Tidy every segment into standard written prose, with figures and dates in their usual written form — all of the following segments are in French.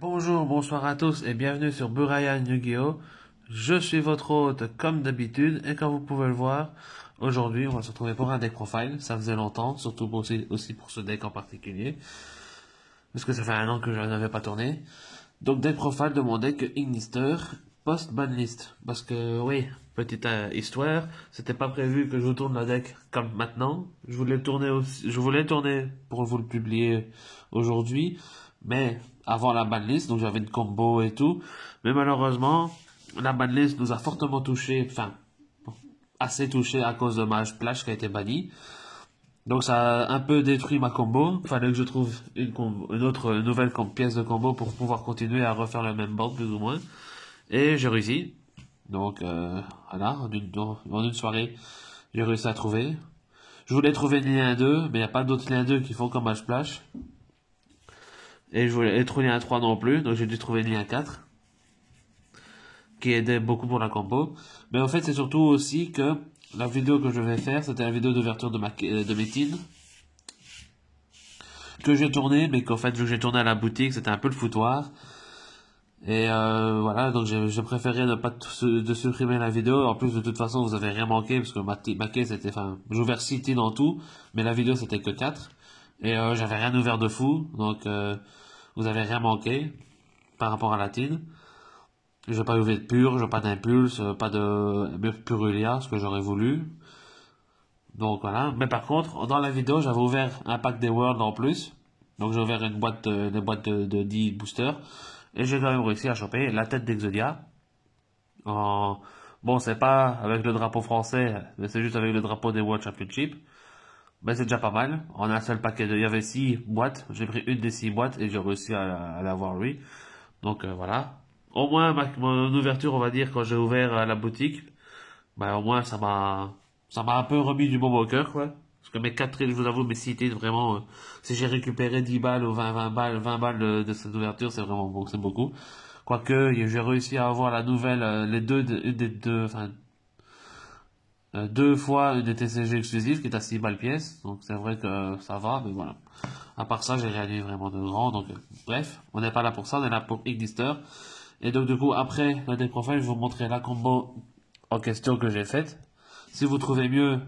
Bonjour, bonsoir à tous et bienvenue sur Burayan Yu-Gi-Oh! Je suis votre hôte comme d'habitude et comme vous pouvez le voir, aujourd'hui on va se retrouver pour un deck profile. Ça faisait longtemps, surtout aussi pour ce deck en particulier, parce que ça fait un an que je n'avais pas tourné. Donc deck profile de mon deck Ignister post-banlist. Parce que oui, petite histoire, c'était pas prévu que je vous tourne le deck comme maintenant. Je voulais tourner pour vous le publier aujourd'hui, mais avant la banlist, donc j'avais une combo et tout. Mais malheureusement, la banlist nous a fortement touché, enfin, assez touché à cause de ma splash qui a été banni. Donc ça a un peu détruit ma combo. Fallait que je trouve une autre nouvelle pièce de combo pour pouvoir continuer à refaire le même board plus ou moins. Et j'ai réussi. Donc voilà, en une soirée, j'ai réussi à trouver. Je voulais trouver une lien 2, mais il n'y a pas d'autres liens 2 qui font comme ma splash. Et je voulais trouver lien 3 non plus, donc j'ai dû trouver lien 4. Qui aidait beaucoup pour la combo. Mais en fait, c'est surtout aussi que la vidéo que je vais faire, c'était la vidéo d'ouverture de mes teams que j'ai tourné, mais qu'en fait, vu que j'ai tourné à la boutique, c'était un peu le foutoir. Et voilà, donc j'ai préféré ne pas de supprimer la vidéo. En plus, de toute façon, vous avez rien manqué, parce que ma case c'était, enfin, j'ai ouvert 6 teams en tout, mais la vidéo c'était que 4. Et j'avais rien ouvert de fou, donc vous avez rien manqué par rapport à la team. J'ai pas ouvert de purge, pas d'impulse, pas de purulia, ce que j'aurais voulu. Donc voilà. Mais par contre, dans la vidéo, j'avais ouvert un pack des Worlds en plus. Donc j'ai ouvert une boîte de 10 boosters. Et j'ai quand même réussi à choper la tête d'Exodia. En... Bon, c'est pas avec le drapeau français, mais c'est juste avec le drapeau des World Championship. Mais c'est déjà pas mal. On a un seul paquet Il y avait 6 boîtes. J'ai pris une des 6 boîtes et j'ai réussi à l'avoir lui. Donc voilà. Au moins, mon ouverture, on va dire, quand j'ai ouvert la boutique, bah, au moins, ça m'a un peu remis du bon au cœur, quoi. Parce que mes 4 je vous avoue, mes cités, vraiment, si j'ai récupéré 10 balles ou 20 balles de cette ouverture, c'est vraiment c'est beaucoup. Quoique, j'ai réussi à avoir la nouvelle, une des deux, enfin, deux fois une des TCG exclusive qui est à 6 balles pièce. Donc, c'est vrai que ça va, mais voilà. À part ça, j'ai rien eu vraiment de grand. Donc, bref, on n'est pas là pour ça, on est là pour Ignister. Et donc, du coup, après le deck profile, je vais vous montrer la combo en question que j'ai faite. Si vous trouvez mieux,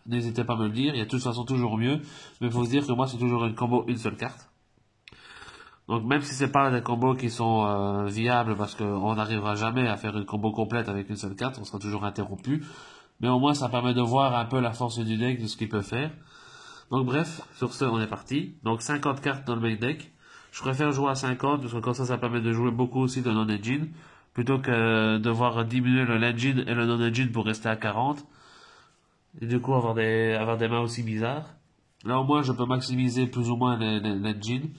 n'hésitez pas à me le dire. Il y a de toute façon toujours mieux. Mais il faut se dire que moi, c'est toujours une combo, une seule carte. Donc, même si c'est pas des combos qui sont viables, parce qu'on n'arrivera jamais à faire une combo complète avec une seule carte, on sera toujours interrompu. Mais au moins, ça permet de voir un peu la force du deck, de ce qu'il peut faire. Donc bref, sur ce, on est parti. Donc 50 cartes dans le main deck. Je préfère jouer à 50 parce que comme ça permet de jouer beaucoup aussi de non-engine. Plutôt que de devoir diminuer le engine et le non-engine pour rester à 40. Et du coup avoir des mains aussi bizarres. Là au moins je peux maximiser plus ou moins l'engine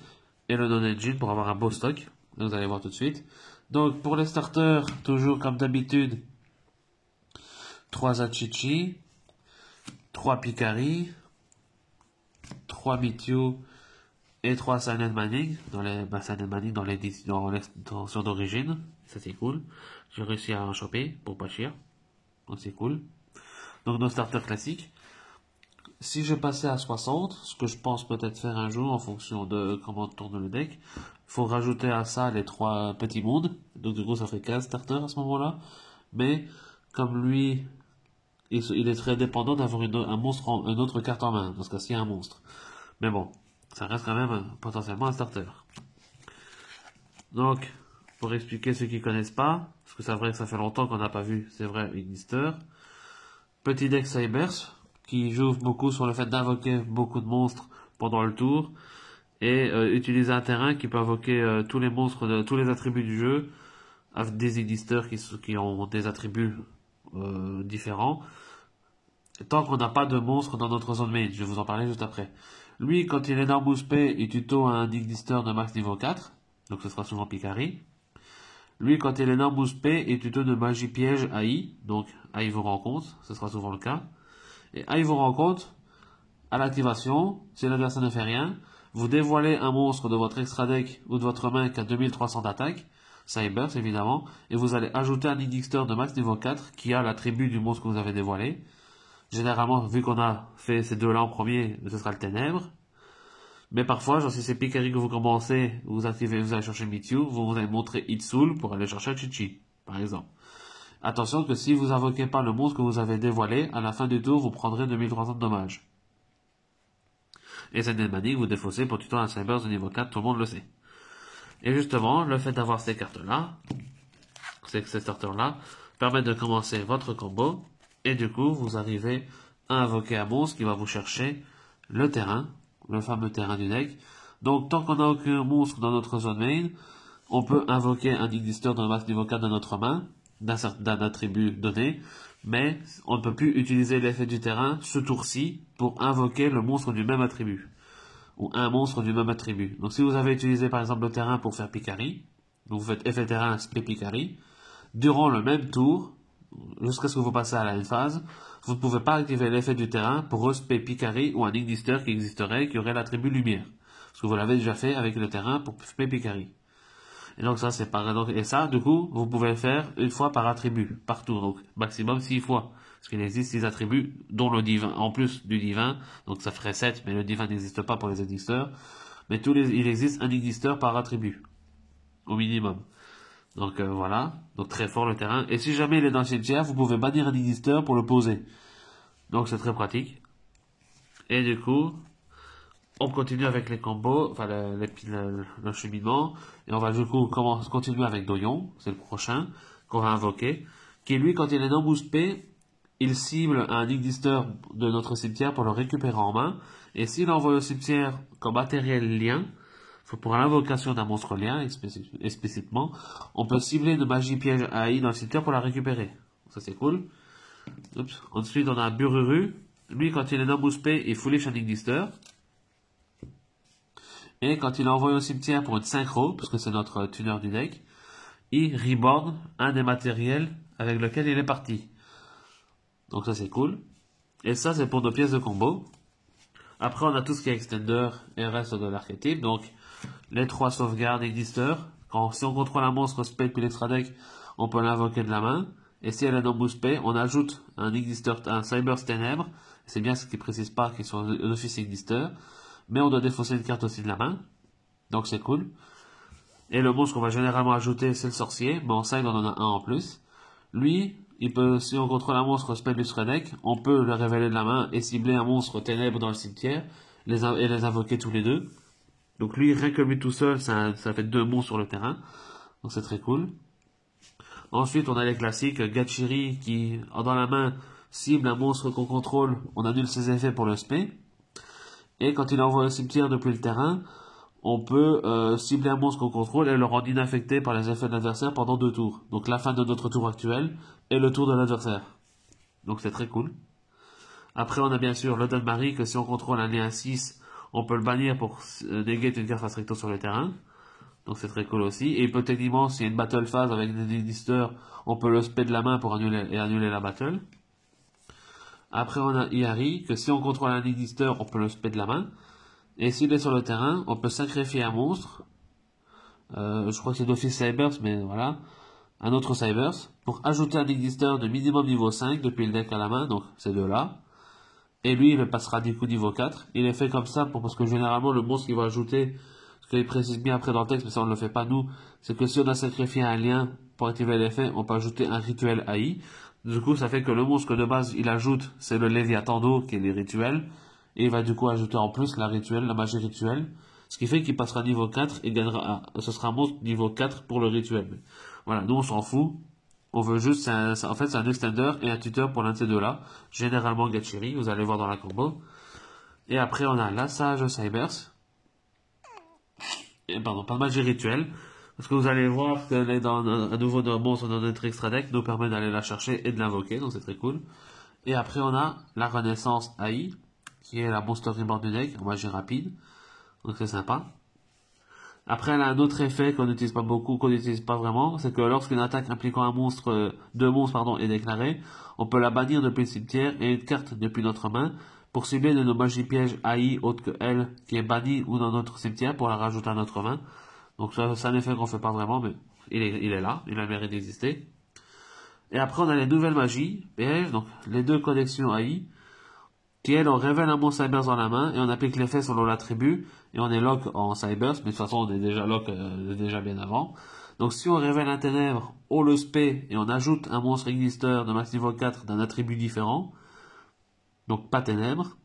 et le non-engine pour avoir un beau stock. Vous allez voir tout de suite. Donc pour les starters, toujours comme d'habitude, 3 Achichi, 3 Pikari, 3 Mithyu et 3 Silent Manning dans les Silent Manning dans l'extension d'origine. Ça c'est cool. J'ai réussi à en choper pour pas cher. Donc c'est cool. Donc nos starters classiques. Si je passais à 60, ce que je pense peut-être faire un jour en fonction de comment tourne le deck, il faut rajouter à ça les 3 petits mondes. Donc du coup ça fait 15 starters à ce moment-là. Mais comme lui, il est très dépendant d'avoir une autre carte en main, parce que s'il y a un monstre. Mais bon, ça reste quand même potentiellement un starter. Donc, pour expliquer ceux qui connaissent pas, parce que c'est vrai que ça fait longtemps qu'on n'a pas vu, c'est vrai, Ignister. Petit deck Cybers, qui joue beaucoup sur le fait d'invoquer beaucoup de monstres pendant le tour, et utiliser un terrain qui peut invoquer tous les monstres, tous les attributs du jeu, avec des Ignisters qui ont des attributs différents, tant qu'on n'a pas de monstres dans notre zone main. Je vais vous en parler juste après. Lui, quand il est dans Mousse P, il tuto un Ignister de max niveau 4, donc ce sera souvent Picari. Lui, quand il est dans Mousse P, il tuto de magie piège AI, donc AI vous rencontre, ce sera souvent le cas. Et AI vous rencontre, à l'activation, si l'adversaire ne fait rien, vous dévoilez un monstre de votre extra deck ou de votre main qui a 2300 d'attaque, Cybers évidemment, et vous allez ajouter un Ignister de max niveau 4 qui a l'attribut du monstre que vous avez dévoilé. Généralement, vu qu'on a fait ces deux-là en premier, ce sera le ténèbre. Mais parfois, genre si c'est Picari que vous commencez, vous activez, vous allez chercher Mityu, vous allez montrer Itsul pour aller chercher Chichi, par exemple. Attention que si vous invoquez pas le monstre que vous avez dévoilé, à la fin du tour, vous prendrez 2300 de dommages. Et cette manie que vous défaussez pour tutorer un Cybers de niveau 4, tout le monde le sait. Et justement, le fait d'avoir ces cartes-là, ces starters-là, permet de commencer votre combo, et du coup, vous arrivez à invoquer un monstre qui va vous chercher le terrain, le fameux terrain du deck. Donc, tant qu'on n'a aucun monstre dans notre zone main, on peut invoquer un Ignister dans le max niveau 4 de notre main, d'un attribut donné, mais on ne peut plus utiliser l'effet du terrain ce tour-ci pour invoquer le monstre du même attribut, ou un monstre du même attribut. Donc si vous avez utilisé par exemple le terrain pour faire Picari, donc vous faites effet terrain, spé Picari, durant le même tour, jusqu'à ce que vous passez à la même phase, vous ne pouvez pas activer l'effet du terrain pour respect Picari ou un Ignister qui existerait, qui aurait l'attribut lumière. Parce que vous l'avez déjà fait avec le terrain pour spé Picari. Et donc ça c'est par et ça du coup vous pouvez le faire une fois par attribut, par tour, donc maximum 6 fois. Parce qu'il existe 6 attributs, dont le divin, en plus du divin, donc ça ferait 7, mais le divin n'existe pas pour les Ignisters. Mais il existe un Ignister par attribut, au minimum. Donc voilà, donc très fort le terrain. Et si jamais il est dans le cimetière, vous pouvez bannir un Ignister pour le poser. Donc c'est très pratique. Et du coup, on continue avec les combos, enfin le cheminement, et on va du coup continuer avec Doyon, c'est le prochain, qu'on va invoquer, qui lui, quand il est non boosté, il cible un Ignister de notre cimetière pour le récupérer en main, et s'il envoie le cimetière comme matériel lien, pour l'invocation d'un monstre lien, explicitement, on peut cibler une magie piège AI dans le cimetière pour la récupérer. Ça c'est cool. Oups. Ensuite, on a Bururu. Lui, quand il est non boosté, il foolish un Ignister. Et quand il envoie au cimetière pour une synchro, parce que c'est notre tuner du deck, il reborn un des matériels avec lequel il est parti. Donc ça c'est cool. Et ça c'est pour nos pièces de combo. Après on a tout ce qui est extender et le reste de l'archétype. Donc les 3 sauvegardes Ignister. Si on contrôle un monstre spell puis l'extra deck, on peut l'invoquer de la main. Et si elle est non boostée, on ajoute un Ignister, un Cybers Ténèbres. C'est bien ce qui précise pas qu'ils sont d'office Ignister. Mais on doit défausser une carte aussi de la main. Donc c'est cool. Et le monstre qu'on va généralement ajouter, c'est le sorcier. Mais en side, on en a un en plus. Lui, il peut, si on contrôle un monstre spell du deck, on peut le révéler de la main et cibler un monstre ténèbres dans le cimetière et les invoquer tous les deux. Donc lui, rien que lui tout seul, ça fait 2 monstres sur le terrain. Donc c'est très cool. Ensuite, on a les classiques Gachiri qui, dans la main, cible un monstre qu'on contrôle. On annule ses effets pour le spé. Et quand il envoie un cimetière depuis le terrain, on peut cibler un monstre qu'on contrôle et le rendre inaffecté par les effets de l'adversaire pendant 2 tours. Donc la fin de notre tour actuel et le tour de l'adversaire. Donc c'est très cool. Après on a bien sûr le Marie que si on contrôle un lien 6, on peut le bannir pour negate une carte face recto sur le terrain. Donc c'est très cool aussi. Et peut techniquement, s'il y a une battle phase avec des Ignister, on peut le spé de la main pour annuler la battle. Après, on a Iari, que si on contrôle un Ignister, on peut le spé de la main. Et s'il est sur le terrain, on peut sacrifier un monstre. Je crois que c'est d'office Cybers, mais voilà. Un autre Cybers. Pour ajouter un Ignister de minimum niveau 5 depuis le deck à la main, donc ces deux-là. Et lui, il passera du coup niveau 4. Il est fait comme ça parce que généralement, le monstre qu'il va ajouter, ce qu'il précise bien après dans le texte, mais ça on ne le fait pas nous, c'est que si on a sacrifié un lien pour activer l'effet, on peut ajouter un rituel AI. Du coup, ça fait que le monstre que de base il ajoute, c'est le Léviathan d'eau qui est les rituels. Et il va du coup ajouter en plus la magie rituelle. Ce qui fait qu'il passera niveau 4 et gagnera ce sera un monstre niveau 4 pour le rituel. Mais voilà, nous on s'en fout. On veut juste, en fait c'est un extender et un tuteur pour l'un de ces deux-là. Généralement Gachiri, vous allez voir dans la combo. Et après on a la Sage Cybers. Et pardon, pas de magie rituelle. Parce que vous allez voir qu'elle est dans un nouveau monstre dans notre extra deck, nous permet d'aller la chercher et de l'invoquer, donc c'est très cool. Et après on a la Renaissance AI, qui est la Monster Reborn du deck, en magie rapide. Donc c'est sympa. Après elle a un autre effet qu'on n'utilise pas beaucoup, qu'on n'utilise pas vraiment, c'est que lorsqu'une attaque impliquant un monstre, deux monstres pardon, est déclarée, on peut la bannir depuis le cimetière et une carte depuis notre main, pour cibler de nos magies pièges AI autres que elle, qui est bannie ou dans notre cimetière pour la rajouter à notre main. Donc ça, c'est un effet qu'on fait pas vraiment, mais il est là, il a le mérite d'exister. Et après on a les nouvelles magies, pièges, donc les deux connexions AI, qui est, on révèle un monstre Cyberse dans la main et on applique l'effet selon l'attribut et on est lock en Cyberse, mais de toute façon on est déjà lock déjà bien avant. Donc si on révèle un ténèbre, on le spé et on ajoute un monstre Ignister de max niveau 4 d'un attribut différent, donc pas ténèbre.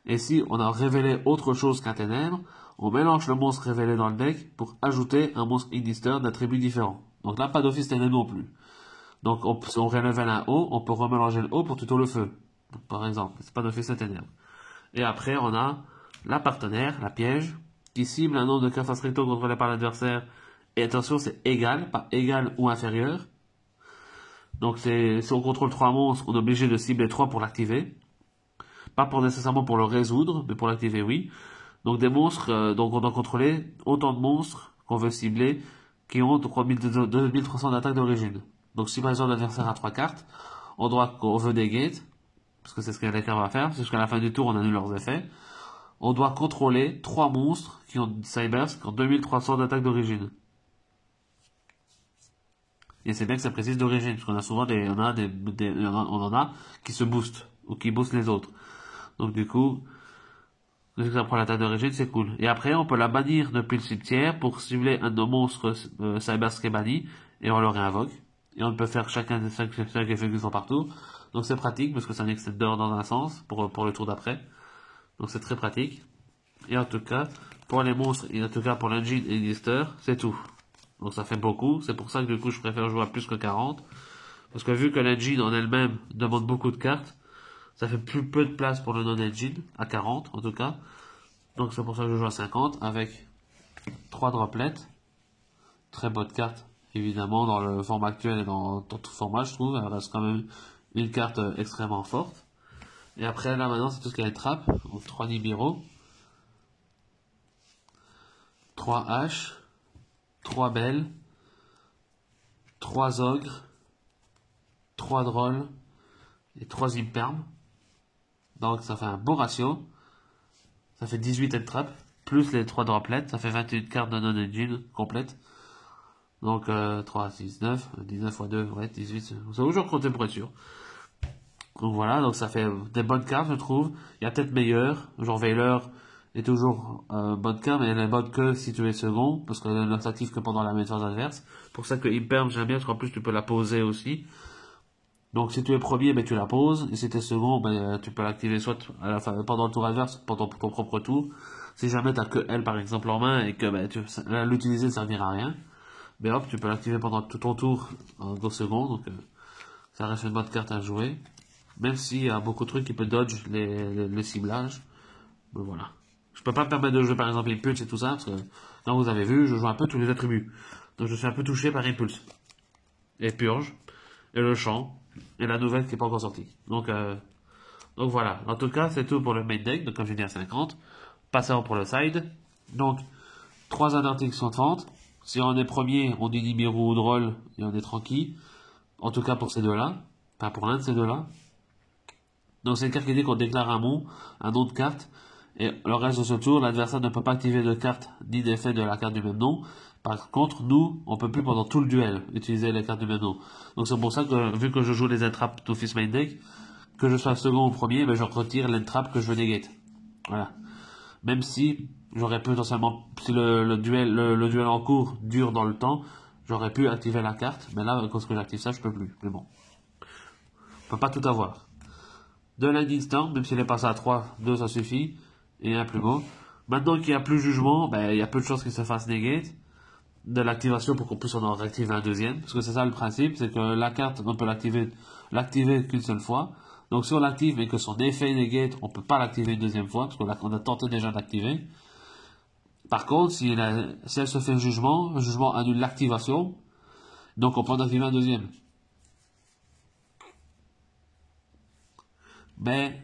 Et si on a révélé autre chose qu'un ténèbre, on mélange le monstre révélé dans le deck pour ajouter un monstre Ignister d'attribut différent. Donc là, pas d'office ténèbre non plus. Donc si on révèle un haut, on peut remélanger le haut pour tuto le feu. Donc, par exemple, c'est pas d'office ténèbre. Et après, on a la partenaire, la piège, qui cible un nombre de cartes stricto contrôlées par l'adversaire. Et attention, c'est égal, pas égal ou inférieur. Donc si on contrôle 3 monstres, on est obligé de cibler 3 pour l'activer. Pas pour nécessairement pour le résoudre, mais pour l'activer, oui. Donc des monstres, donc on doit contrôler autant de monstres qu'on veut cibler qui ont 2300 d'attaque d'origine. Donc si par exemple l'adversaire a 3 cartes, on veut negate, parce que c'est ce que les cartes va faire, c'est jusqu'à la fin du tour on annule leurs effets. On doit contrôler 3 monstres qui ont Cyberse, qui ont 2300 d'attaque d'origine. Et c'est bien que ça précise d'origine, parce qu'on a souvent on en a qui se boostent, ou qui boostent les autres. Donc du coup, dès que ça prend l'attaque d'origine, c'est cool. Et après, on peut la bannir depuis le cimetière pour cibler un de nos monstres Cyberse qui est banni, et on le réinvoque. Et on peut faire chacun des 5 effets qui sont partout. Donc c'est pratique, parce que c'est un extender dans un sens, pour le tour d'après. Donc c'est très pratique. Et en tout cas, pour les monstres, et en tout cas pour l'engine et l'Easter, c'est tout. Donc ça fait beaucoup, c'est pour ça que du coup je préfère jouer à plus que 40. Parce que vu que l'engine en elle-même demande beaucoup de cartes, ça fait plus peu de place pour le non-engine, à 40 en tout cas. Donc c'est pour ça que je joue à 50 avec 3 droplets. Très bonne carte, évidemment, dans le format actuel et dans tout format, je trouve. Elle reste quand même une carte extrêmement forte. Et après, là maintenant, c'est tout ce qui est trappe. Donc 3 Nibiru, 3 H, 3 Belles, 3 Ogres, 3 Drolls et 3 Imperm. Donc ça fait un beau ratio. Ça fait 18 end trap, plus les 3 droplets, ça fait 21 cartes de non-engine complète. Donc 3, 6, 9, 19 x 2, ouais, 18, vous savez toujours compter pour être sûr. Donc voilà, donc ça fait des bonnes cartes je trouve. Il y a peut-être meilleur, genre Veiler est toujours bonne carte, mais elle est bonne que si tu es second, parce qu'elle ne s'active que pendant la méthode adverse. Pour ça que Imperm j'aime bien, parce qu'en plus tu peux la poser aussi. Donc si tu es premier, ben, tu la poses, et si tu es second, ben, tu peux l'activer soit à la fin, pendant le tour adverse, pendant ton propre tour. Si jamais tu as que elle par exemple en main, et que ben, l'utiliser ne servira à rien, ben hop, tu peux l'activer pendant tout ton tour en 2 secondes, donc ça reste une bonne carte à jouer. Même s'il y a beaucoup de trucs qui peuvent dodge les ciblages, ben voilà. Je peux pas me permettre de jouer par exemple Impulse et tout ça, parce que quand vous avez vu, je joue un peu tous les attributs. Donc je suis un peu touché par Impulse. Et Purge, et le champ, et la nouvelle qui n'est pas encore sortie. Donc voilà. En tout cas, c'est tout pour le main deck. Donc comme j'ai dit à 50. Passons pour le side. Donc 3 interdictions de fente. Si on est premier, on dit Nibiru ou Droll et on est tranquille. En tout cas pour ces deux-là. Enfin pour l'un de ces deux-là. Donc c'est une carte qui dit qu'on déclare un nom de carte. Et le reste de ce tour, l'adversaire ne peut pas activer de carte ni d'effet de la carte du même nom. Par contre, nous, on peut plus pendant tout le duel utiliser les cartes du même nom. Donc c'est pour ça que, vu que je joue les entrappes d'office main deck, que je sois second ou premier, ben je retire l'entrap que je veux negate. Voilà. Même si j'aurais pu potentiellement, si le duel en cours dure dans le temps, j'aurais pu activer la carte. Mais là, quand j'active ça, je peux plus. Mais bon. On peut pas tout avoir. De l'ending storm, même s'il est passé à 3, 2 ça suffit. Et un plus beau. Maintenant qu'il n'y a plus jugement, ben, il y a peu de chances qu'il se fasse negate de l'activation pour qu'on puisse en réactiver un deuxième. Parce que c'est ça le principe, c'est que la carte, on peut l'activer qu'une seule fois. Donc si on l'active mais que son effet negate, on peut pas l'activer une deuxième fois, parce qu'on a tenté déjà d'activer. Par contre, si elle se fait jugement, le jugement annule l'activation, donc on peut en activer un deuxième. Mais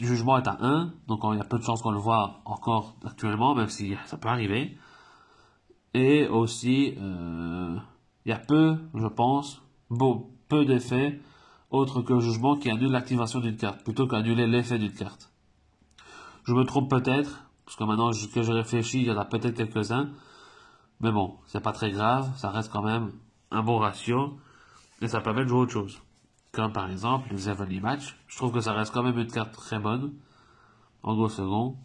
le jugement est à 1, donc il y a peu de chances qu'on le voit encore actuellement, même si ça peut arriver. Et aussi, il y a peu, je pense, peu d'effets autres que le jugement qui annule l'activation d'une carte, plutôt qu'annuler l'effet d'une carte. Je me trompe peut-être, parce que maintenant que je réfléchis, il y en a peut-être quelques-uns, mais bon, c'est pas très grave, ça reste quand même un bon ratio, et ça permet de jouer autre chose. comme par exemple les Heavenly Match. Je trouve que ça reste quand même une carte très bonne, en Go Second.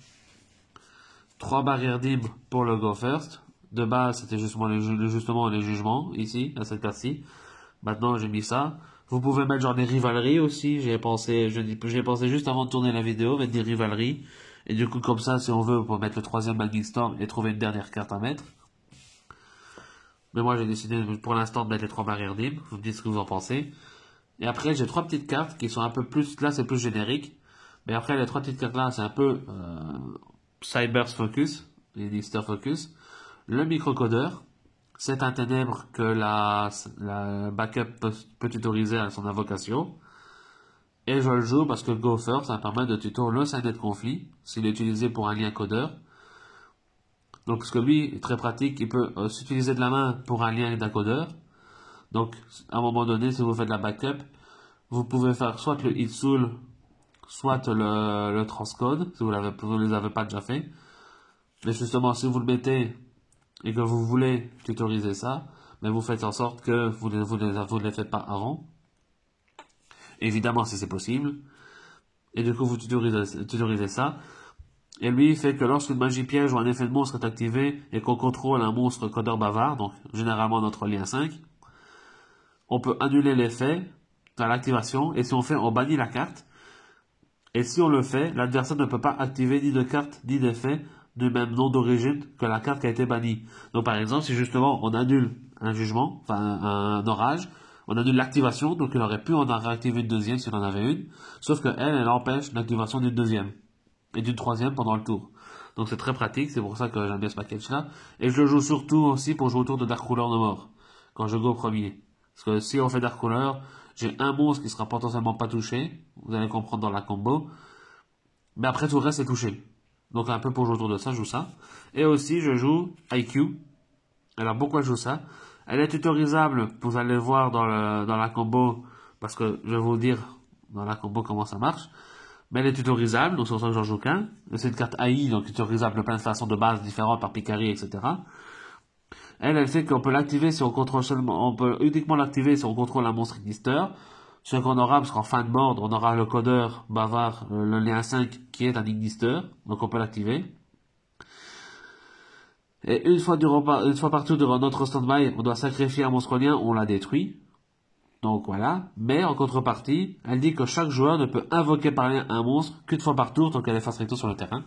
3 barrières d'hymne pour le Go First. De base, c'était justement les jugements, ici, à cette carte-ci. Maintenant, j'ai mis ça. Vous pouvez mettre genre des rivaleries aussi. J'y ai pensé juste avant de tourner la vidéo, mettre des rivaleries. Et du coup, comme ça, si on veut, on peut mettre le 3e Magnetic Storm et trouver une dernière carte à mettre. Mais moi, j'ai décidé pour l'instant de mettre les 3 barrières d'hymne. Vous me dites ce que vous en pensez. Et après, j'ai 3 petites cartes qui sont un peu plus... Là, c'est plus générique. Mais après, les 3 petites cartes là, c'est un peu Cyber's Focus, Ignister Focus. Le microcodeur. C'est un ténèbre que la backup peut tutoriser à son invocation. Et je le joue parce que Go First, ça permet de tutor le Signet de conflit, s'il est utilisé pour un lien codeur. Donc, parce que lui est très pratique, il peut s'utiliser de la main pour un lien d'un codeur. Donc, à un moment donné, si vous faites de la backup, vous pouvez faire soit le Hitsoul, soit le transcode, si vous ne les avez pas déjà fait. Mais justement, si vous le mettez et que vous voulez tutoriser ça, mais vous faites en sorte que vous ne les faites pas avant. Évidemment, si c'est possible. Et du coup, vous tutorisez ça. Et lui, il fait que lorsqu'une magie piège ou un effet de monstre est activé et qu'on contrôle un monstre codeur bavard, donc généralement notre lien 5, on peut annuler l'effet à l'activation, et si on fait, on bannit la carte. Et si on le fait, l'adversaire ne peut pas activer ni de carte ni d'effet du même nom d'origine que la carte qui a été bannie. Donc par exemple, si justement on annule un jugement, enfin un orage, on annule l'activation, donc il aurait pu en réactiver une deuxième s'il en avait une, sauf que elle empêche l'activation d'une deuxième et d'une troisième pendant le tour. Donc c'est très pratique, c'est pour ça que j'aime bien ce package là. Et je le joue surtout aussi pour jouer autour de Dark Ruler No More, quand je go au premier. Parce que si on fait Dark Ruler, j'ai un monstre qui sera potentiellement pas touché, vous allez comprendre dans la combo, mais après tout le reste est touché. Donc un peu pour jouer autour de ça, je joue ça. Et aussi je joue IQ. Alors pourquoi je joue ça? Elle est tutorisable, vous allez voir dans la combo, parce que je vais vous dire dans la combo comment ça marche. Mais elle est tutorisable, donc c'est pour ça que j'en joue qu'un. C'est une carte AI, donc tutorisable de plein de façons de base différentes par Picari, etc. Elle fait qu'on peut l'activer si on contrôle seulement, on peut uniquement l'activer si on contrôle un monstre Ignister. Ce qu'on aura, parce qu'en fin de board, on aura le codeur bavard, le lien 5, qui est un Ignister, donc on peut l'activer. Et une fois partout durant notre stand-by, on doit sacrifier un monstre lien, on la détruit. Donc voilà. Mais en contrepartie, elle dit que chaque joueur ne peut invoquer par lien un monstre qu'une fois par tour, tant qu'elle est face recto sur le terrain.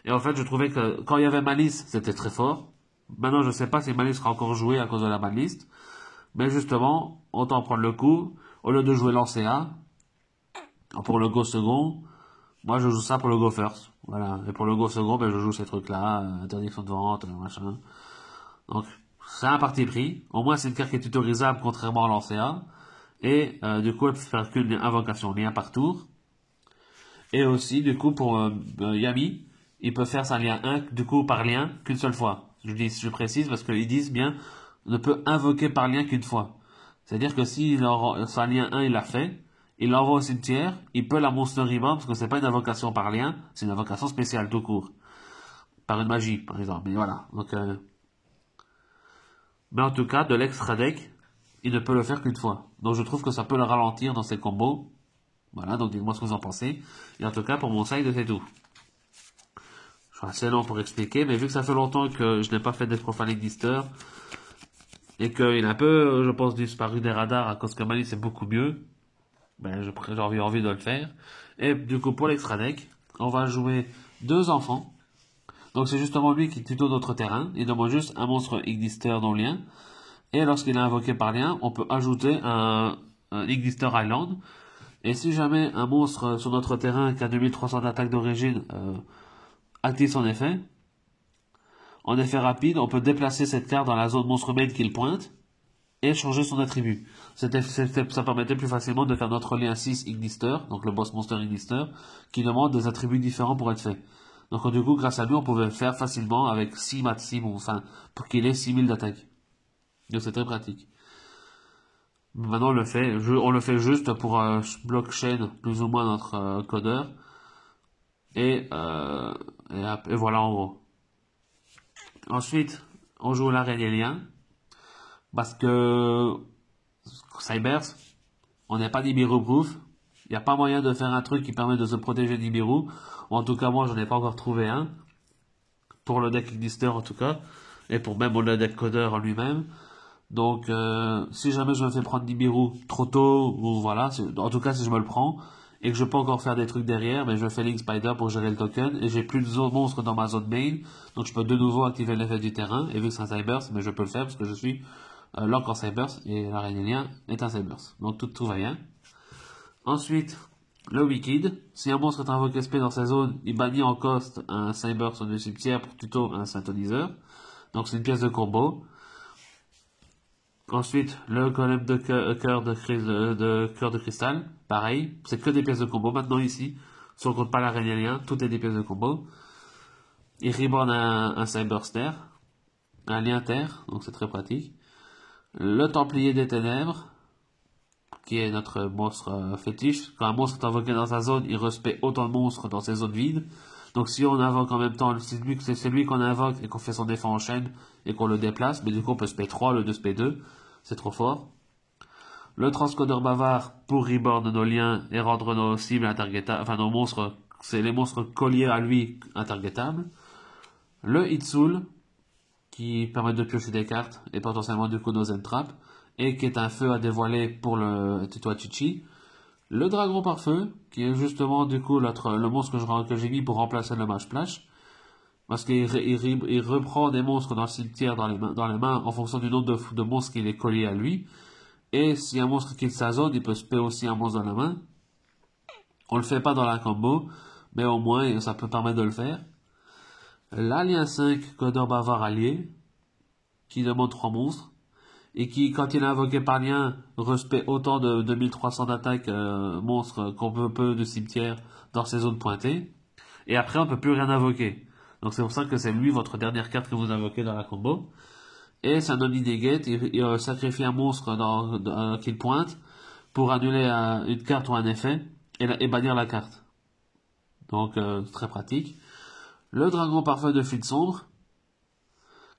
Et en fait, je trouvais que quand il y avait Malice, c'était très fort. Maintenant, je sais pas si Malice sera encore joué à cause de la banlist. Mais justement, autant prendre le coup. Au lieu de jouer l'Ancea, pour le Go second, moi je joue ça pour le Go first. Voilà. Et pour le Go second, ben, je joue ces trucs-là, interdiction de vente, machin. Donc, c'est un parti pris. Au moins, c'est une carte qui est tutorisable, contrairement à l'Ancea. Et du coup, elle peut faire qu'une invocation lien par tour. Et aussi, du coup, pour Yami, il peut faire sa lien 1, du coup, par lien, qu'une seule fois. Je précise parce qu'ils disent bien, ne peut invoquer par lien qu'une fois. C'est-à-dire que si sa lien 1, il l'a fait, il l'envoie au cimetière, il peut la monster rebound, parce que c'est pas une invocation par lien, c'est une invocation spéciale, tout court. Par une magie, par exemple. Mais voilà. Donc, mais en tout cas, de l'extra deck, il ne peut le faire qu'une fois. Donc je trouve que ça peut le ralentir dans ses combos. Voilà, donc dites-moi ce que vous en pensez. Et en tout cas, pour mon side, c'est tout. Je suis assez long pour expliquer, mais vu que ça fait longtemps que je n'ai pas fait des Profane Ignister, et qu'il est un peu, je pense, disparu des radars à cause que Malice c'est beaucoup mieux, ben j'ai envie de le faire. Et du coup, pour l'extra deck, on va jouer 2 enfants. Donc c'est justement lui qui tuto notre terrain. Il demande juste un monstre Ignister non lien. Et lorsqu'il est invoqué par lien, on peut ajouter un Ignister Island. Et si jamais un monstre sur notre terrain qui a 2300 d'attaque d'origine active son effet, en effet rapide, on peut déplacer cette carte dans la zone monstre main qu'il pointe et changer son attribut. Ça permettait plus facilement de faire notre lien 6 Ignister, donc le boss monster Ignister, qui demande des attributs différents pour être fait. Donc du coup, grâce à lui, on pouvait le faire facilement avec 6 maximum, enfin, pour qu'il ait 6000 d'attaque. Donc c'est très pratique. Maintenant on le fait juste pour blockchain plus ou moins notre codeur. Et voilà en gros. Ensuite, on joue l'araignée lien. Parce que Cybers, On n'est pas Nibiru proof. Il n'y a pas moyen de faire un truc qui permet de se protéger de Nibiru. Ou en tout cas, moi, je n'ai pas encore trouvé un. Pour le deck Ignister, en tout cas. Et pour même le deck Coder en lui-même. Donc, si jamais je me fais prendre Nibiru trop tôt, ou voilà, en tout cas, si je me le prends, et que je peux encore faire des trucs derrière, mais je fais Link Spider pour gérer le token, et j'ai plus de monstres dans ma zone main, donc je peux de nouveau activer l'effet du terrain, et vu que c'est un Cyberse, mais je peux le faire parce que je suis Lock en Cyberse, et l'Aragnélien est un Cyberse. Donc tout va bien. Ensuite, le Wicked. Si un monstre est invoqué SP dans sa zone, il bannit en cost un Cyberse au cimetière pour tuto un synthoniseur. Donc c'est une pièce de combo. Ensuite, le golem de cœur de cristal, pareil, c'est que des pièces de combo maintenant ici. Si on compte pas l'Aragnélien, tout est des pièces de combo. Il reborn un Cyberster, un lien terre, donc c'est très pratique. Le Templier des Ténèbres, qui est notre monstre fétiche. Quand un monstre est invoqué dans sa zone, il respecte autant de monstres dans ses zones vides. Donc si on invoque en même temps, c'est lui qu'on invoque et qu'on fait son défense en chaîne et qu'on le déplace, mais du coup on peut se P3, le 2 se P2, c'est trop fort. Le transcodeur bavard pour reborn nos liens et rendre nos cibles intergetables, enfin nos monstres, c'est les monstres colliers à lui intergetables. Le Hitsoul, qui permet de piocher des cartes et potentiellement du coup nos entraps, et qui est un feu à dévoiler pour le Titoachichi. Le dragon par feu, qui est justement du coup le monstre que j'ai mis pour remplacer le mage splash, parce qu'il reprend des monstres dans le cimetière dans les mains en fonction du nombre de monstres qu'il est collé à lui. Et si un monstre quitte sa zone, il peut se payer aussi un monstre dans la main. On le fait pas dans la combo, mais au moins ça peut permettre de le faire. L'Alien 5, Codeur Bavard Allié, qui demande 3 monstres, et qui, quand il est invoqué par lien, respecte autant de 2300 d'attaque monstres qu'on peut de cimetière dans ses zones pointées. Et après, on peut plus rien invoquer. Donc c'est pour ça que c'est lui votre dernière carte que vous invoquez dans la combo. Et c'est un omni-negate, il sacrifie un monstre qu'il pointe pour annuler une carte ou un effet et bannir la carte. Donc c'est très pratique. Le dragon parfait de Fluide sombre.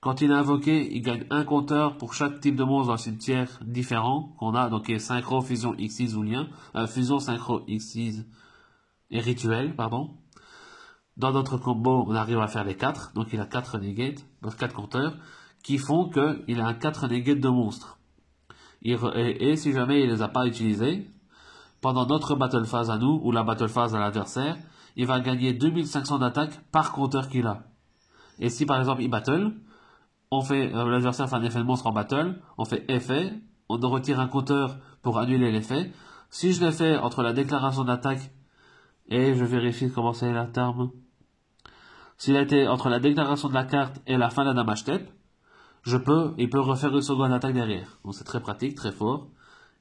Quand il est invoqué, il gagne un compteur pour chaque type de monstre dans le cimetière différent qu'on a, donc qui est synchro, fusion, X6 ou lien. Fusion, synchro, X6 et rituel, pardon. Dans notre combo, on arrive à faire les 4, donc il a 4 negates, donc 4 compteurs, qui font qu'il a un 4 negates de monstres. Et si jamais il les a pas utilisés, pendant notre battle phase à nous, ou la battle phase à l'adversaire, il va gagner 2500 d'attaque par compteur qu'il a. Et si par exemple il battle, on fait l'adversaire fait un effet de monstre en battle, on fait effet, on retire un compteur pour annuler l'effet. Si je l'ai fait entre la déclaration d'attaque et je vérifie comment c'est la terme. S'il a été entre la déclaration de la carte et la fin de la damage step, il peut refaire une seconde attaque derrière. Donc c'est très pratique, très fort.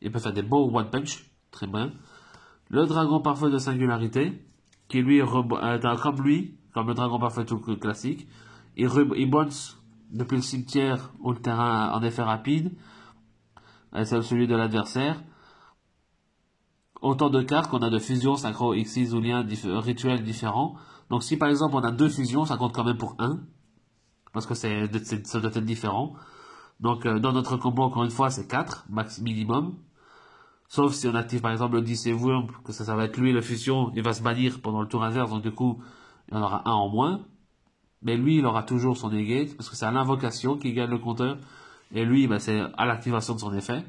Il peut faire des beaux one punch, très bien. Le dragon parfait de singularité, qui lui comme le dragon parfait tout classique, il bounce depuis le cimetière ou le terrain en effet rapide, c'est celui de l'adversaire. Autant de cartes qu'on a de fusion, synchro, X6 ou lien rituel différents. Donc si par exemple on a 2 fusions, ça compte quand même pour 1. Parce que ça doit être différent. Donc dans notre combo, encore une fois, c'est 4, max minimum. Sauf si on active par exemple le 10 et Worm, que ça va être lui, la fusion, il va se bannir pendant le tour inverse, donc du coup, il y en aura un en moins. Mais lui, il aura toujours son negate, parce que c'est à l'invocation qu'il gagne le compteur. Et lui, c'est à l'activation de son effet.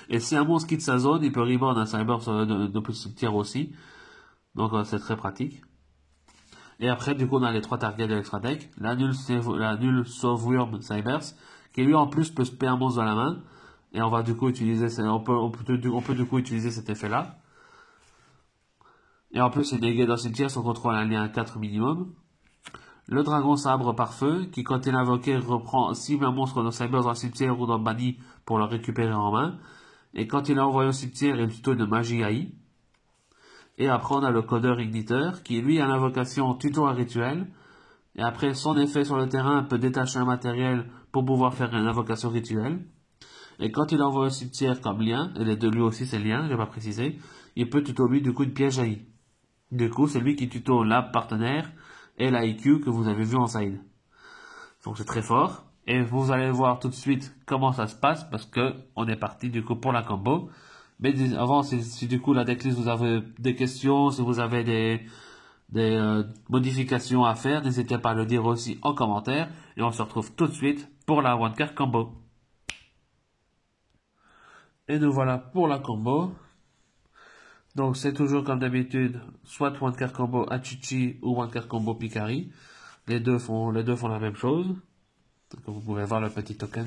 Et si un monstre quitte sa zone, il peut reborn un cyber depuis le cimetière aussi. Donc c'est très pratique. Et après, du coup, on a les 3 targets de l'extra deck. La nulle sauve Worm Cybers, qui lui en plus peut se payer un monstre dans la main. Et on va du coup utiliser, on peut du coup utiliser cet effet-là. Et en plus, il negate dans le cimetière, son contrôle a un lien 4 minimum. Le dragon sabre par feu, qui quand il est invoqué cible un monstre dans Cybers dans le cimetière ou dans le banni pour le récupérer en main. Et quand il est envoyé au cimetière, il tuto de magie AI. Et après, on a le codeur igniteur, qui lui a l'invocation tuto à rituel. Et après, son effet sur le terrain peut détacher un matériel pour pouvoir faire une invocation rituelle. Et quand il envoie au cimetière comme lien, et les deux lui aussi c'est lien, je vais pas préciser, il peut tuto lui du coup de piège AI. Du coup, c'est lui qui tuto la partenaire et la IQ que vous avez vu en side. Donc c'est très fort. Et vous allez voir tout de suite comment ça se passe parce que on est parti du coup pour la combo. Mais avant, si du coup la decklist vous avez des questions, si vous avez des modifications à faire, n'hésitez pas à le dire aussi en commentaire. Et on se retrouve tout de suite pour la One Card Combo. Et nous voilà pour la combo. Donc c'est toujours comme d'habitude, soit One Card Combo Achichi ou One Card Combo Picari. Les deux font la même chose. Donc, vous pouvez voir le petit token.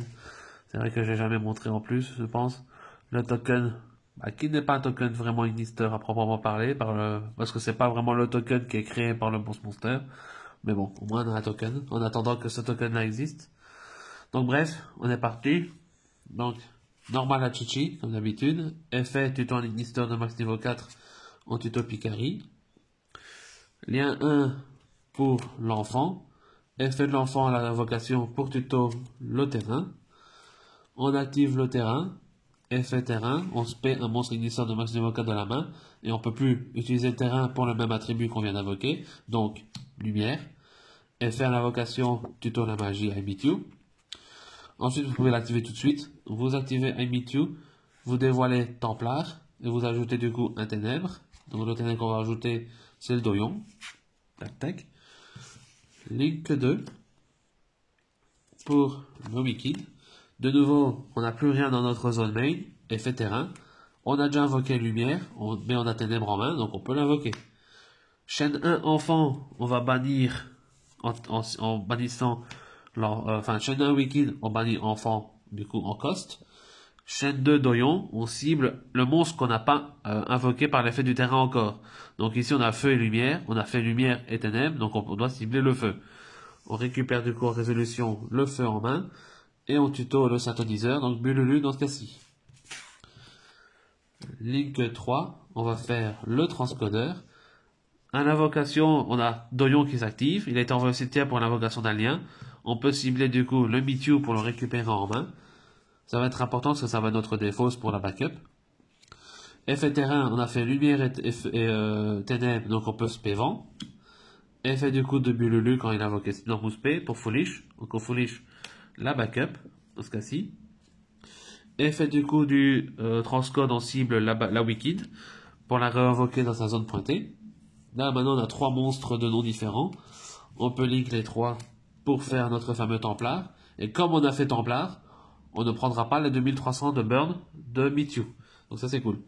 C'est vrai que j'ai jamais montré en plus, je pense. Le token, qui n'est pas un token vraiment Ignister à proprement parler, parce que c'est pas vraiment le token qui est créé par le Boss Monster. Mais bon, au moins on a un token, en attendant que ce token-là existe. Donc bref, on est parti. Donc, normal Achichi, comme d'habitude. Effet tuto en Ignister de max niveau 4 en tuto Picari. Lien 1 pour l'enfant. Effet de l'enfant à l'invocation pour tuto le terrain. On active le terrain. Effet terrain, on se paie un monstre Ignister de max niveau 4 de la main. Et on peut plus utiliser le terrain pour le même attribut qu'on vient d'invoquer. Donc, lumière. Effet à l'invocation tuto la magie I Meet You. Ensuite, vous pouvez l'activer tout de suite. Vous activez I Meet You. Vous dévoilez Templar. Et vous ajoutez du coup un ténèbre. Donc le ténèbre qu'on va ajouter, c'est le doyon. Tac tac. Link 2. Pour le Wicked. De nouveau, on n'a plus rien dans notre zone main. Effet terrain. On a déjà invoqué lumière, mais on a ténèbres en main, donc on peut l'invoquer. Chaîne 1 enfant, on va bannir en bannissant chaîne 1 Wicked, on bannit enfant, du coup en cost. Chaîne 2 doyon, on cible le monstre qu'on n'a pas invoqué par l'effet du terrain encore. Donc ici on a feu et lumière, on a fait lumière et ténèbres, donc on doit cibler le feu. On récupère du coup en résolution le feu en main, et on tuto le synthoniseur, donc Bululu dans ce cas-ci. Link 3, on va faire le transcodeur. À l'invocation, on a Doyon qui s'active. Il est envoyé au cimetière pour l'invocation d'un lien. On peut cibler du coup le Meet You pour le récupérer en main. Ça va être important parce que ça va être notre défausse pour la backup. Effet terrain, on a fait lumière et ténèbres, donc on peut spé vent. Effet du coup de Bululu quand il a invoqué Normous P pour Foolish. Donc on Foolish la backup, dans ce cas-ci. Effet du coup du transcode, on cible la Wicked pour la réinvoquer dans sa zone pointée. Là, maintenant, on a 3 monstres de noms différents. On peut link les 3 pour faire notre fameux Templar. Et comme on a fait Templar, on ne prendra pas les 2300 de burn de Meet You. Donc ça, c'est cool.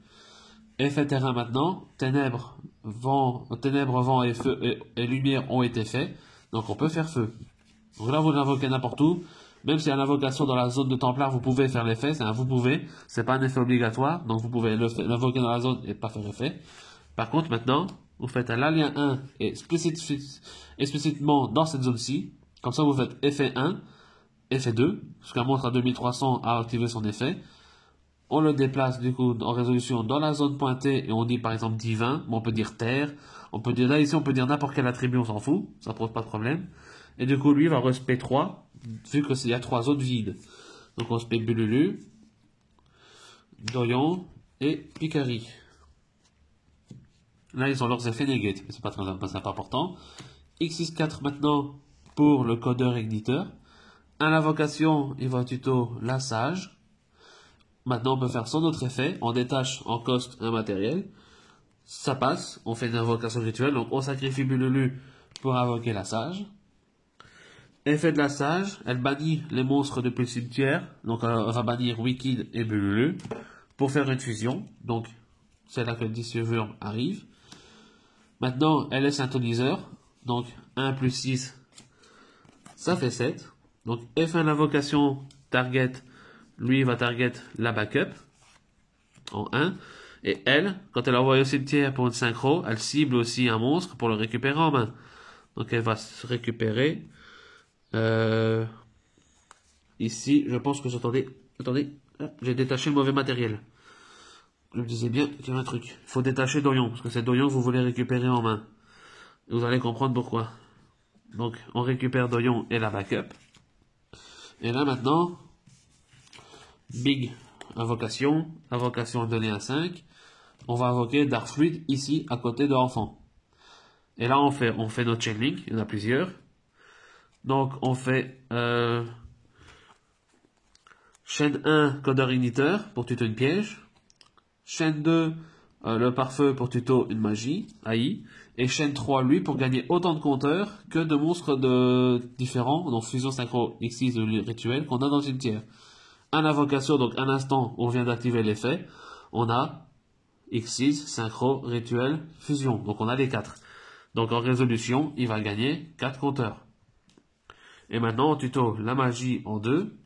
Effet terrain maintenant. Ténèbres, vent et feu et lumière ont été faits. Donc on peut faire feu. Donc là, vous l'invoquez n'importe où. Même si à l'invocation dans la zone de Templar, vous pouvez faire l'effet. C'est un vous pouvez. C'est pas un effet obligatoire. Donc vous pouvez l'invoquer dans la zone et pas faire effet. Par contre, maintenant, vous faites un lien 1 et explicitement dans cette zone-ci. Comme ça, vous faites effet 1, effet 2, parce qu'un monstre à 2300 a activé son effet. On le déplace du coup en résolution dans la zone pointée et on dit par exemple divin, mais on peut dire terre. On peut dire là ici, on peut dire n'importe quel attribut, on s'en fout, ça pose pas de problème. Et du coup, lui va respect 3, vu qu'il y a 3 zones vides. Donc on spé Bululu, Doyon et Picari. Là, ils ont leurs effets negate, mais c'est pas important. X64 maintenant pour le codeur igniteur. À l'invocation, il va tuto la sage. Maintenant, on peut faire son autre effet. On détache en cost un matériel. Ça passe. On fait une invocation rituelle. Donc, on sacrifie Bululu pour invoquer la sage. Effet de la sage, elle bannit les monstres depuis le cimetière. Donc, elle va bannir Wicked et Bululu pour faire une fusion. Donc, c'est là que le Disciovurm arrive. Maintenant, elle est synthoniseur. Donc, 1 plus 6, ça fait 7. Donc, F1 l'invocation, target, lui va target la backup en 1. Et elle, quand elle envoie au cimetière pour une synchro, elle cible aussi un monstre pour le récupérer en main. Donc, elle va se récupérer. Ici, je pense que j'entendais. Attendez, j'ai détaché le mauvais matériel. Je me disais bien qu'il y a un truc. Il faut détacher Doyon, parce que c'est Doyon que vous voulez récupérer en main. Et vous allez comprendre pourquoi. Donc, on récupère Doyon et la backup. Et là, maintenant, big invocation. Invocation donnée à 5. On va invoquer Dark Fluid ici, à côté de l'enfant. Et là, on fait notre chain link. Il y en a plusieurs. Donc, on fait chaîne 1, codeur igniteur, pour tuer une piège. Chaîne 2, le pare-feu pour tuto une magie, AI. Et chaîne 3, lui, pour gagner autant de compteurs que de monstres différents, donc fusion synchro X6 de rituel qu'on a dans le cimetière. Un invocation, donc un instant, on vient d'activer l'effet. On a X6, synchro, rituel, fusion. Donc on a les 4. Donc en résolution, il va gagner 4 compteurs. Et maintenant, en tuto, la magie en 2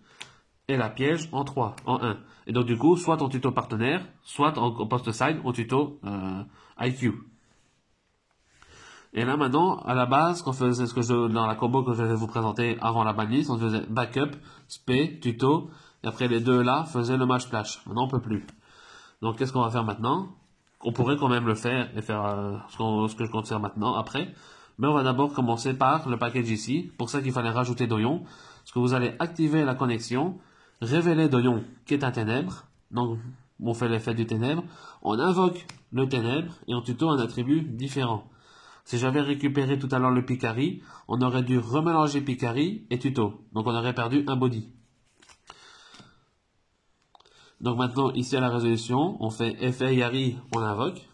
et la piège en 3, en 1. Et donc du coup, soit en tuto partenaire, soit en post-side, en tuto IQ. Et là maintenant, à la base, qu'on faisait dans la combo que je vais vous présenter avant la banlist, on faisait backup, spé, tuto, et après les deux là faisaient le match splash. Maintenant on peut plus. Donc qu'est-ce qu'on va faire maintenant? On pourrait quand même le faire et faire ce que je compte faire maintenant, après. Mais on va d'abord commencer par le package ici. Pour ça qu'il fallait rajouter Doyon. Parce que vous allez activer la connexion, révéler Doyon qui est un ténèbre. Donc on fait l'effet du ténèbre. On invoque le ténèbre et on tuto un attribut différent. Si j'avais récupéré tout à l'heure le Picari, on aurait dû remélanger Picari et tuto. Donc on aurait perdu un body. Donc maintenant, ici à la résolution, on fait effet Yari, on invoque.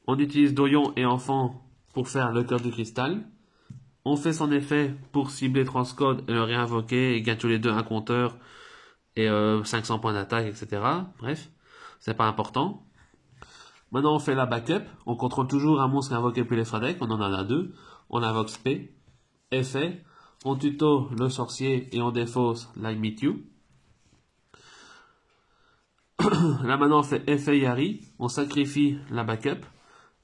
On utilise Doyon et enfant pour faire le cœur du cristal. On fait son effet pour cibler Transcode et le réinvoquer et gagne tous les deux un compteur et 500 points d'attaque, etc. Bref, c'est pas important. Maintenant, on fait la backup. On contrôle toujours un monstre invoqué depuis les Fradec. On en a deux. On invoque Spé. Effet. On tuto le sorcier et on défausse I Meet You. Là, maintenant, on fait effet Yari. On sacrifie la backup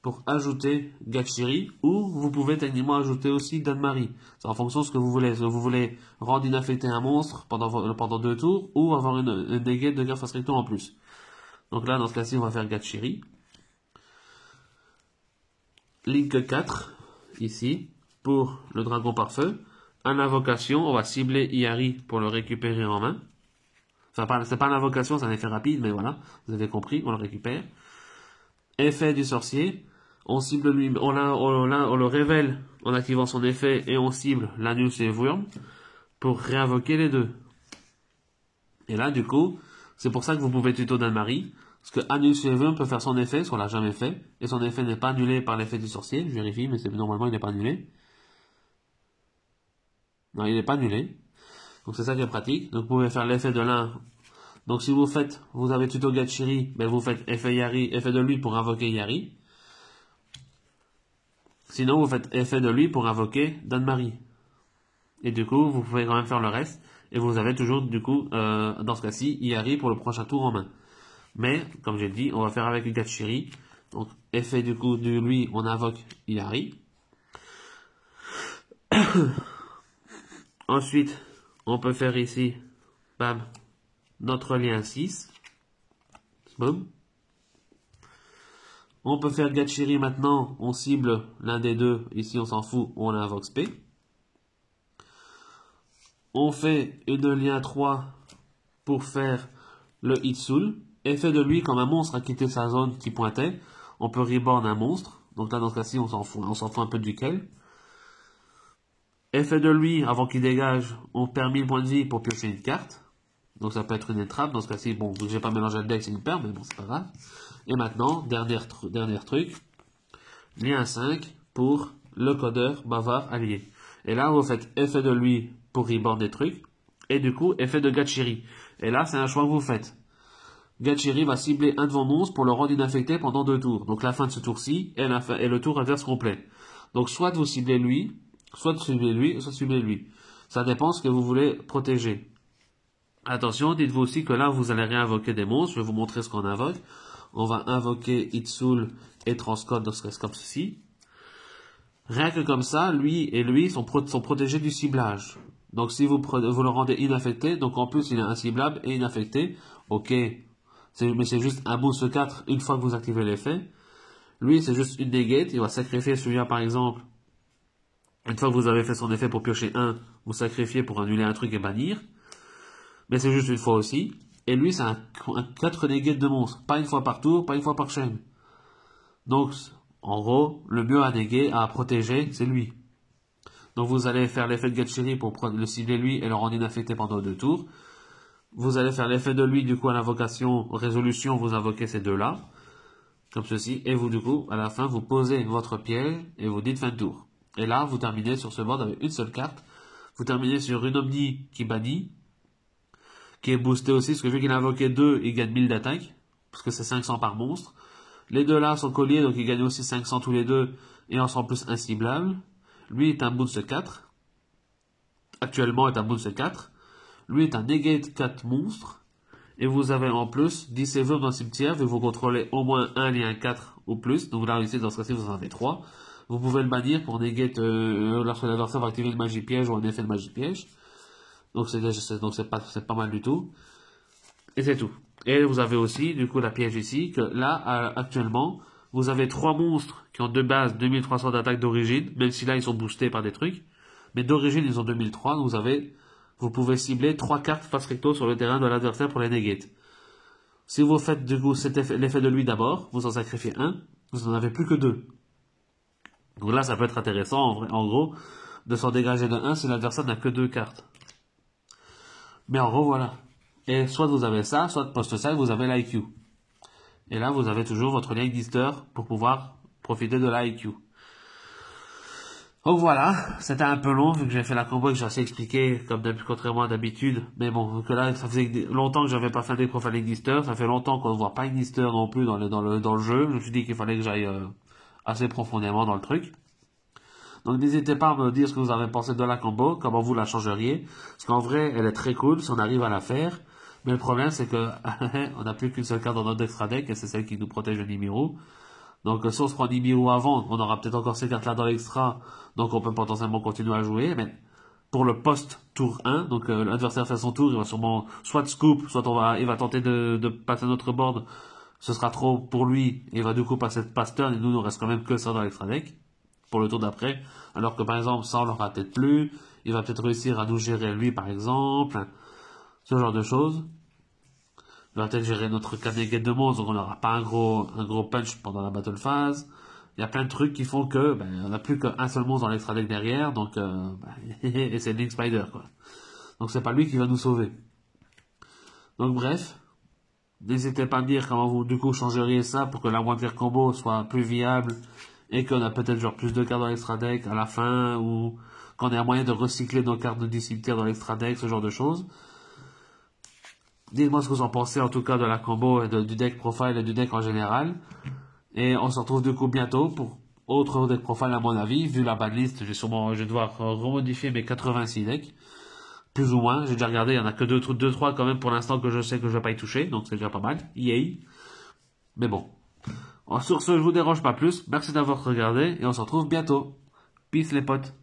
pour ajouter Gachiri. Ou vous pouvez techniquement ajouter aussi Danmarie. C'est en fonction de ce que vous voulez. Si vous voulez rendre inaffecté un monstre pendant 2 tours ou avoir une dégâts de Graph Restrictor en plus. Donc là, dans ce cas-ci, on va faire Gachiri. Link 4, ici, pour le dragon par feu. En invocation, on va cibler Iari pour le récupérer en main. Enfin, c'est pas une invocation, c'est un effet rapide, mais voilà, vous avez compris, on le récupère. Effet du sorcier, on cible lui, on le révèle en activant son effet et on cible l'anus et Wurm pour réinvoquer les deux. Et là, du coup, c'est pour ça que vous pouvez tuto Danmarie. Parce que Anus Wurm peut faire son effet, parce qu'on l'a jamais fait, et son effet n'est pas annulé par l'effet du sorcier. Je vérifie, mais normalement il n'est pas annulé. Non, il n'est pas annulé. Donc c'est ça qui est pratique. Donc vous pouvez faire l'effet de l'un. Donc si vous avez tuto Gachiri, ben vous faites effet Yari, effet de lui pour invoquer Yari. Sinon vous faites effet de lui pour invoquer Danmarie. Et du coup, vous pouvez quand même faire le reste. Et vous avez toujours, du coup, dans ce cas-ci, Yari pour le prochain tour en main. Mais, comme j'ai dit, on va faire avec Gachiri. Donc, effet du coup de lui, on invoque Yari. Ensuite, on peut faire ici, bam, notre lien 6. Boum. On peut faire Gachiri maintenant, on cible l'un des deux. Ici, on s'en fout, on invoque Spé. On fait une lien 3 pour faire le Hitsul. Effet de lui, comme un monstre a quitté sa zone qui pointait, on peut reborn un monstre. Donc là, dans ce cas-ci, on s'en fout un peu duquel. Effet de lui, avant qu'il dégage, on perd 1000 points de vie pour piocher une carte. Donc ça peut être une trappe. Dans ce cas-ci, bon, vu que j'ai pas mélangé le deck, c'est une perte, mais bon, c'est pas grave. Et maintenant, dernier truc, lien 5 pour le codeur bavard allié. Et là, vous faites effet de lui pour reborn des trucs. Et du coup, effet de Gachiri. Et là, c'est un choix que vous faites. Gachiri va cibler un de vos monstres pour le rendre inaffecté pendant 2 tours. Donc la fin de ce tour-ci et le tour inverse complet. Donc soit vous ciblez lui, soit ciblez lui, soit ciblez lui. Ça dépend de ce que vous voulez protéger. Attention, dites-vous aussi que là, vous allez réinvoquer des monstres. Je vais vous montrer ce qu'on invoque. On va invoquer Hitsul et Transcode comme ceci. Rien que comme ça, lui et lui sont protégés du ciblage. Donc si vous le rendez inaffecté, donc en plus il est inciblable et inaffecté, ok. Mais c'est juste un boost 4 une fois que vous activez l'effet. Lui, c'est juste une negate. Il va sacrifier celui-là, par exemple. Une fois que vous avez fait son effet pour piocher 1, vous sacrifiez pour annuler un truc et bannir. Mais c'est juste une fois aussi. Et lui, c'est un 4 negate de monstre. Pas une fois par tour, pas une fois par chaîne. Donc, en gros, le mieux à néguer, à protéger, c'est lui. Donc vous allez faire l'effet de Gachiri pour le cibler lui et le rendre inaffecté pendant 2 tours. Vous allez faire l'effet de lui, du coup, à l'invocation, résolution, vous invoquez ces deux-là, comme ceci, et vous, du coup, à la fin, vous posez votre piège, et vous dites fin de tour. Et là, vous terminez sur ce board avec une seule carte. Vous terminez sur une Omni qui bannit, qui est boosté aussi, parce que vu qu'il a invoqué deux, il gagne 1000 d'attaque, parce que c'est 500 par monstre. Les deux là sont colliers, donc ils gagnent aussi 500 tous les deux, et en sont en plus inciblables. Lui est un boost 4. Actuellement est un boost 4. Lui est un negate 4 monstre. Et vous avez en plus 10 events dans le cimetière, vu que vous contrôlez au moins un lien 4 ou plus. Donc là, ici, dans ce cas-ci, vous en avez 3. Vous pouvez le bannir pour negate lorsque l'adversaire va activer une magie piège ou un effet de magie piège. Donc c'est pas mal du tout. Et c'est tout. Et vous avez aussi, du coup, la piège ici, que là, actuellement, vous avez 3 monstres qui ont de base 2300 d'attaque d'origine, même si là, ils sont boostés par des trucs. Mais d'origine, ils ont 2003, donc vous pouvez cibler 3 cartes face recto sur le terrain de l'adversaire pour les negate. Si vous faites, du coup, l'effet de lui d'abord, vous en sacrifiez un, vous n'en avez plus que 2. Donc là, ça peut être intéressant, en gros, de s'en dégager de 1 si l'adversaire n'a que 2 cartes. Mais en gros, voilà. Et soit vous avez ça, soit post-ça, vous avez l'IQ. Et là, vous avez toujours votre lien Ignister pour pouvoir profiter de l'IQ. Donc voilà, c'était un peu long vu que j'ai fait la combo et que j'ai assez expliqué, contrairement à d'habitude. Mais bon, vu que là, ça faisait longtemps que j'avais pas fait des profils Ignister, ça fait longtemps qu'on ne voit pas Ignister non plus dans le jeu. Je me suis dit qu'il fallait que j'aille assez profondément dans le truc. Donc n'hésitez pas à me dire ce que vous avez pensé de la combo, comment vous la changeriez. Parce qu'en vrai, elle est très cool si on arrive à la faire. Mais le problème, c'est que on n'a plus qu'une seule carte dans notre extra deck, et c'est celle qui nous protège de Nimiru. Donc si on se prend Nimiru avant, on aura peut-être encore ces cartes-là dans l'extra, donc on peut potentiellement continuer à jouer. Mais pour le post-tour 1, donc l'adversaire fait son tour, il va sûrement soit scoop, soit il va tenter de passer notre board. Ce sera trop pour lui, et il va du coup passer pass turn, et nous, il nous reste quand même que ça dans l'extra deck pour le tour d'après. Alors que par exemple, ça on l'aura peut-être plus. Il va peut-être réussir à nous gérer lui par exemple. Ce genre de choses. Il va peut-être gérer notre Canegate de monstre, donc on n'aura pas un gros punch pendant la battle phase. Il y a plein de trucs qui font que on n'a plus qu'un seul monstre dans l'extra deck derrière, donc et c'est Link Spider quoi. Donc c'est pas lui qui va nous sauver. Donc bref, n'hésitez pas à me dire comment vous du coup changeriez ça pour que la moitié combo soit plus viable et qu'on a peut-être genre plus de cartes dans l'extra deck à la fin ou qu'on ait un moyen de recycler nos cartes de cimetière dans l'extra deck, ce genre de choses. Dites-moi ce que vous en pensez en tout cas de la combo et du deck profile et du deck en général. Et on se retrouve du coup bientôt pour autre deck profile à mon avis. Vu la banlist, je vais devoir remodifier mes 86 decks. Plus ou moins, j'ai déjà regardé, il n'y en a que 2-3 quand même pour l'instant que je sais que je vais pas y toucher, donc c'est déjà pas mal. Yay. Mais bon. Sur ce, je vous dérange pas plus. Merci d'avoir regardé et on se retrouve bientôt. Peace les potes.